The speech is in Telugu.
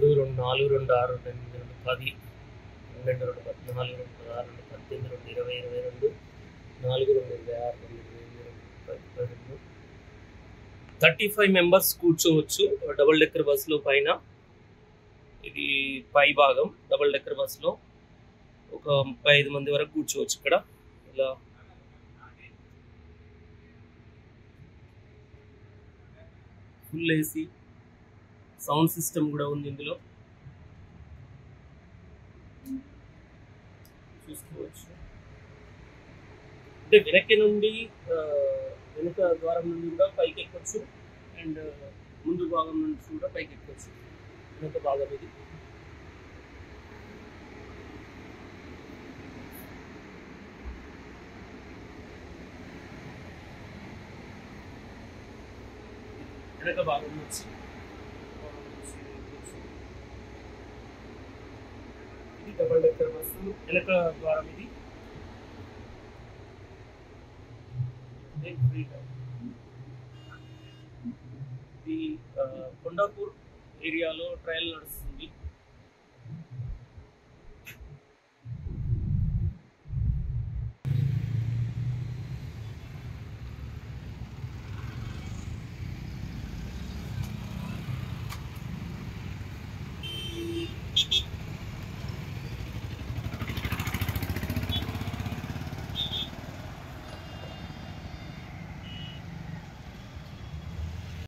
2 2 4 2 6 2 8 2 10 12 2 14 2 16 2 18 2 20 22 4 2 26 2 22 35 మెంబర్స్ కూర్చోవచ్చు డబుల్ డెక్కర్ బస్సులో పైన. ఇది పై భాగం. డబుల్ డెక్కర్ బస్సులో ఒక 35 మంది వరకు కూర్చోవచ్చు. ఇక్కడ ఇలా ఫుల్ ఏసీ సౌండ్ సిస్టమ్ కూడా ఉంది ఇందులో, చూసుకోవచ్చు. అంటే వెనక్కి నుండి వెనుక ద్వారం నుండి కూడా పైకి ఎక్కవచ్చు, అండ్ ముందు భాగం నుంచి కూడా పైకి ఎక్కవచ్చు. వెనుక భాగం ఇది. వెనక భాగం నుంచి ఇది డబుల్ డెక్కర్ బస్సు వెనక ద్వారం. ఇది ఇది కొండాపూర్ ఏరియాలో ట్రయల్ నడుస్తుంది.